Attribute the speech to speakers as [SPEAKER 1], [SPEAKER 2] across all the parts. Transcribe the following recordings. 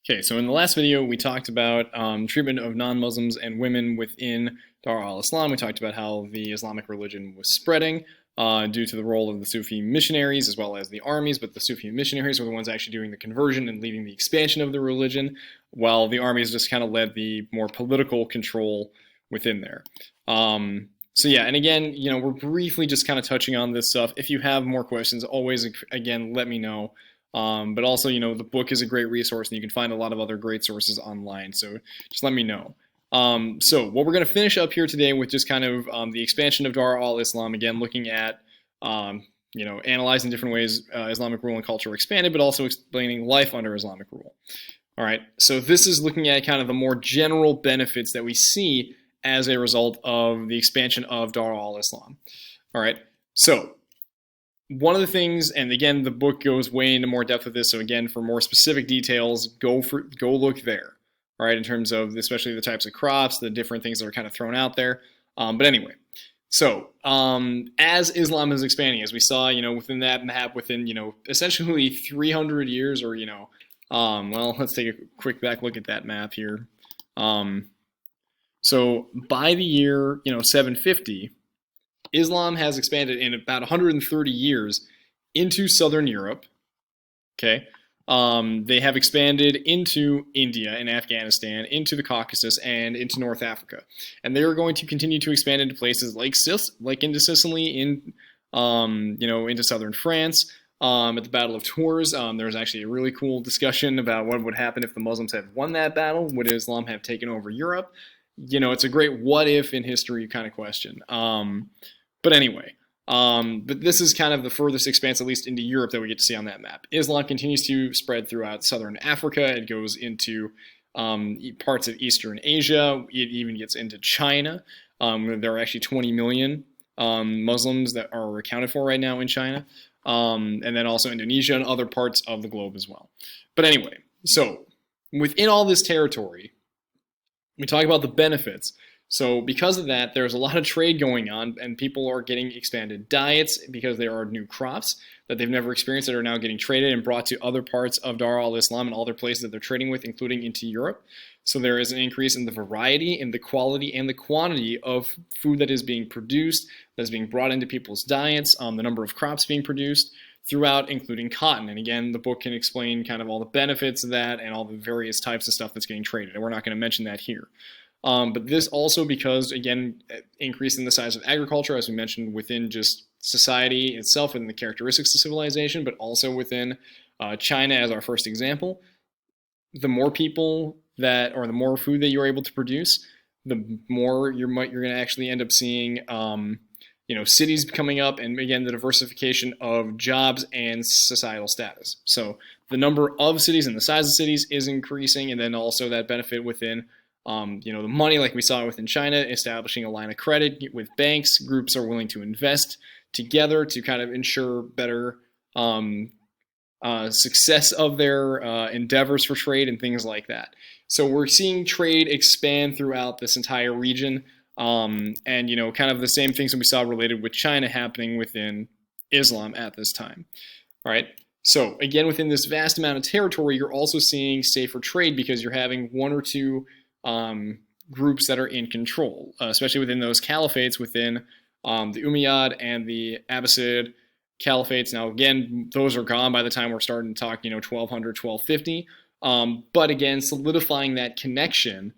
[SPEAKER 1] Okay, so in the last video, we talked about treatment of non-Muslims and women within Dar al Islam. We talked about how the Islamic religion was spreading due to the role of the Sufi missionaries as well as the armies, but the Sufi missionaries were the ones actually doing the conversion and leading the expansion of the religion, while the armies just kind of led the more political control within there. So yeah, and again, we're briefly just kind of touching on this stuff. If you have more questions, always, again, let me know. But also, the book is a great resource, and you can find a lot of other great sources online. So just let me know. So what we're going to finish up here today with just kind of the expansion of Dar al Islam, again, looking at, analyzing different ways Islamic rule and culture expanded, but also explaining life under Islamic rule. All right, so this is looking at kind of the more general benefits that we see as a result of the expansion of Dar al Islam. All right, so one of the things, and again, the book goes way into more depth with this. So again, for more specific details, go look there. All right, in terms of especially the types of crops, the different things that are kind of thrown out there. But anyway, so as Islam is expanding, as we saw, within that map, within essentially 300 years, or well, let's take a quick back look at that map here. So by the year 750. Islam has expanded in about 130 years into southern Europe. Okay, they have expanded into India and Afghanistan, into the Caucasus, and into North Africa, and they are going to continue to expand into places like into Sicily, into southern France. At the Battle of Tours, there was actually a really cool discussion about what would happen if the Muslims had won that battle. Would Islam have taken over Europe? It's a great what if in history kind of question. But anyway, but this is kind of the furthest expanse, at least into Europe, that we get to see on that map. Islam continues to spread throughout southern Africa. It goes into parts of Eastern Asia. It even gets into China. There are actually 20 million Muslims that are accounted for right now in China. And then also Indonesia and other parts of the globe as well. But anyway, so within all this territory, we talk about the benefits. So because of that, there's a lot of trade going on, and people are getting expanded diets because there are new crops that they've never experienced that are now getting traded and brought to other parts of Dar al Islam and all their places that they're trading with, including into Europe. So there is an increase in the variety, in the quality, and the quantity of food that is being produced, that is being brought into people's diets, the number of crops being produced throughout, including cotton. And again, the book can explain kind of all the benefits of that and all the various types of stuff that's getting traded. And we're not going to mention that here. But this also because, again, increasing the size of agriculture, as we mentioned, within just society itself and the characteristics of civilization, but also within China as our first example. The more people or the more food that you're able to produce, the more you're going to actually end up seeing, cities coming up, and again, the diversification of jobs and societal status. So the number of cities and the size of cities is increasing, and then also that benefit within the money, like we saw within China, establishing a line of credit with banks. Groups are willing to invest together to kind of ensure better success of their endeavors for trade and things like that. So we're seeing trade expand throughout this entire region, and kind of the same things that we saw related with China happening within Islam at this time. All right. So again, within this vast amount of territory, you're also seeing safer trade because you're having one or two groups that are in control, especially within those caliphates within the Umayyad and the Abbasid caliphates. Now, again, those are gone by the time we're starting to talk, 1200, 1250. But again, solidifying that connection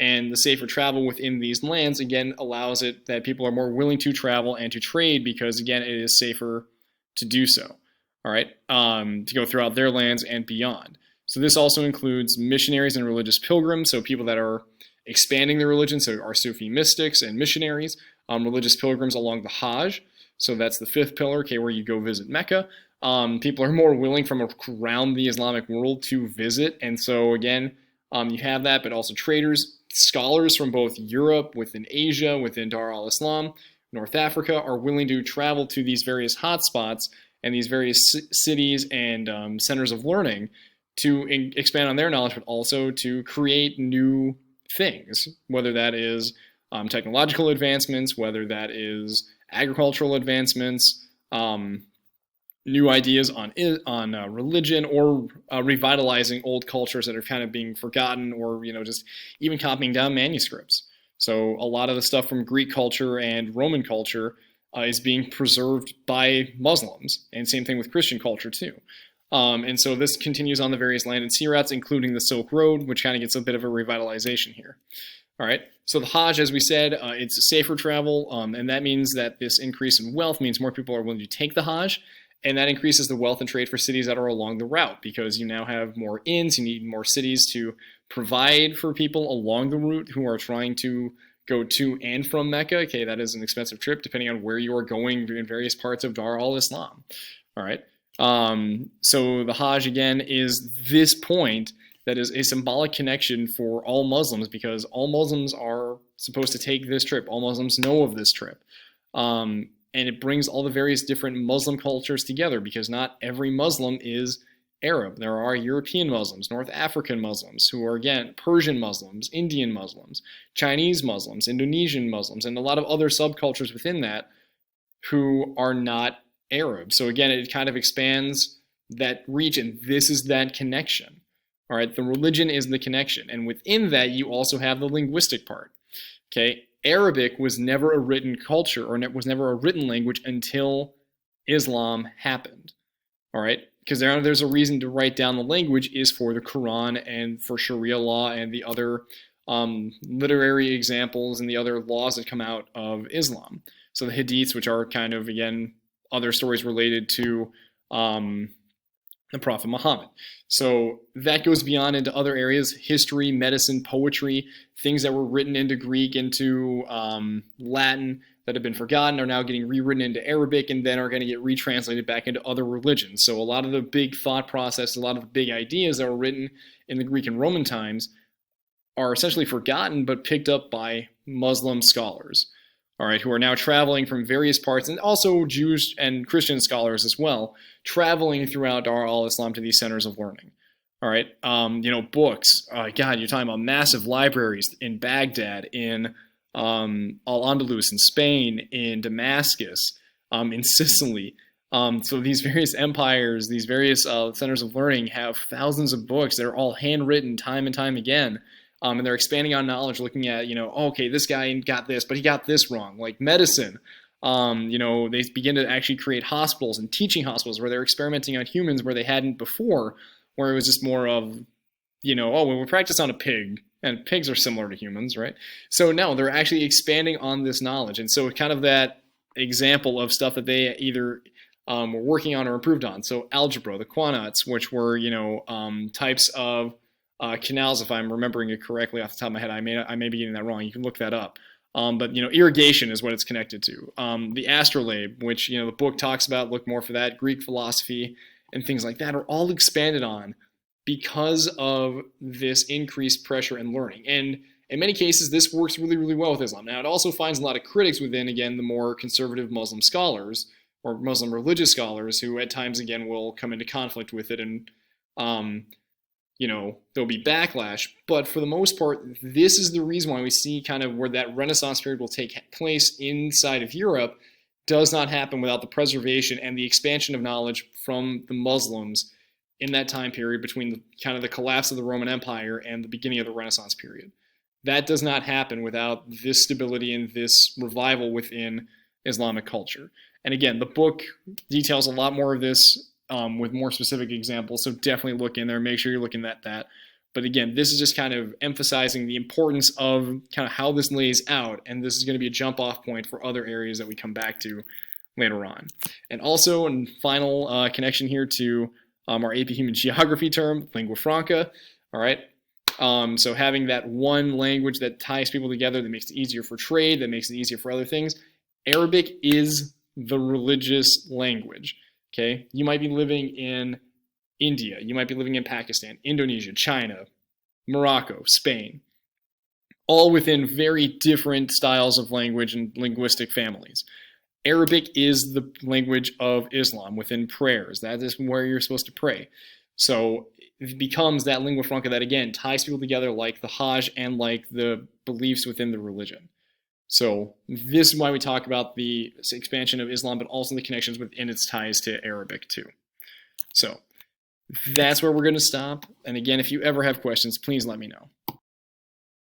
[SPEAKER 1] and the safer travel within these lands, again, allows it that people are more willing to travel and to trade because, again, it is safer to do so. All right, to go throughout their lands and beyond. So this also includes missionaries and religious pilgrims, so people that are expanding their religion, so our Sufi mystics and missionaries, religious pilgrims along the Hajj, so that's the fifth pillar, okay, where you go visit Mecca. People are more willing from around the Islamic world to visit, and so again, you have that, but also traders, scholars from both Europe, within Asia, within Dar al Islam, North Africa, are willing to travel to these various hotspots and these various cities and centers of learning to expand on their knowledge, but also to create new things, whether that is technological advancements, whether that is agricultural advancements, new ideas on religion, or revitalizing old cultures that are kind of being forgotten, or just even copying down manuscripts. So a lot of the stuff from Greek culture and Roman culture is being preserved by Muslims, and same thing with Christian culture too. And so this continues on the various land and sea routes, including the Silk Road, which kind of gets a bit of a revitalization here. All right, so the Hajj, as we said, it's safer travel, and that means that this increase in wealth means more people are willing to take the Hajj, and that increases the wealth and trade for cities that are along the route, because you now have more inns, you need more cities to provide for people along the route who are trying to go to and from Mecca. Okay, that is an expensive trip, depending on where you are going in various parts of Dar al Islam. All right, so the Hajj, again, is this point that is a symbolic connection for all Muslims, because all Muslims are supposed to take this trip. All Muslims know of this trip. And it brings all the various different Muslim cultures together, because not every Muslim is Arab. There are European Muslims, North African Muslims, who are, again, Persian Muslims, Indian Muslims, Chinese Muslims, Indonesian Muslims, and a lot of other subcultures within that who are not Arab. So again, it kind of expands that region. This is that connection. All right, the religion is the connection. And within that, you also have the linguistic part. Okay, Arabic was never a written culture, or was never a written language until Islam happened. All right, because there's a reason to write down the language, is for the Quran and for Sharia law and the other literary examples and the other laws that come out of Islam. So the Hadiths, which are kind of, again, other stories related to the Prophet Muhammad. So that goes beyond into other areas: history, medicine, poetry, things that were written into Greek, into Latin, that have been forgotten are now getting rewritten into Arabic, and then are going to get retranslated back into other religions. So a lot of the big thought process, a lot of the big ideas that were written in the Greek and Roman times are essentially forgotten, but picked up by Muslim scholars, all right, who are now traveling from various parts, and also Jewish and Christian scholars as well, traveling throughout Dar al Islam to these centers of learning. All right, books. God, you're talking about massive libraries in Baghdad, in Al-Andalus, in Spain, in Damascus, in Sicily. So these various empires, these various centers of learning have thousands of books that are all handwritten time and time again. And they're expanding on knowledge, looking at, okay, this guy got this, but he got this wrong. Like medicine, they begin to actually create hospitals and teaching hospitals where they're experimenting on humans where they hadn't before, where it was just more of, well, we practice on a pig, and pigs are similar to humans, right? So no, they're actually expanding on this knowledge. And so kind of that example of stuff that they either were working on or improved on. So algebra, the quanats, which were, types of canals, if I'm remembering it correctly off the top of my head. I may be getting that wrong. You can look that up. But irrigation is what it's connected to. The astrolabe, which the book talks about, look more for that. Greek philosophy and things like that are all expanded on because of this increased pressure and learning. And in many cases, this works really, really well with Islam. Now, it also finds a lot of critics within, again, the more conservative Muslim scholars or Muslim religious scholars who at times, again, will come into conflict with it, and there'll be backlash. But for the most part, this is the reason why we see kind of where that Renaissance period will take place inside of Europe does not happen without the preservation and the expansion of knowledge from the Muslims in that time period between the collapse of the Roman Empire and the beginning of the Renaissance period. That does not happen without this stability and this revival within Islamic culture. And again, the book details a lot more of this with more specific examples, so definitely look in there. Make sure you're looking at that. But again, this is just kind of emphasizing the importance of kind of how this lays out, and this is going to be a jump-off point for other areas that we come back to later on. And also, a final connection here to our AP Human Geography term, lingua franca. All right. So having that one language that ties people together, that makes it easier for trade, that makes it easier for other things. Arabic is the religious language. Okay, you might be living in India, you might be living in Pakistan, Indonesia, China, Morocco, Spain, all within very different styles of language and linguistic families. Arabic is the language of Islam within prayers. That is where you're supposed to pray. So it becomes that lingua franca that, again, ties people together like the Hajj and like the beliefs within the religion. So this is why we talk about the expansion of Islam, but also the connections within its ties to Arabic too. So that's where we're going to stop. And again, if you ever have questions, please let me know.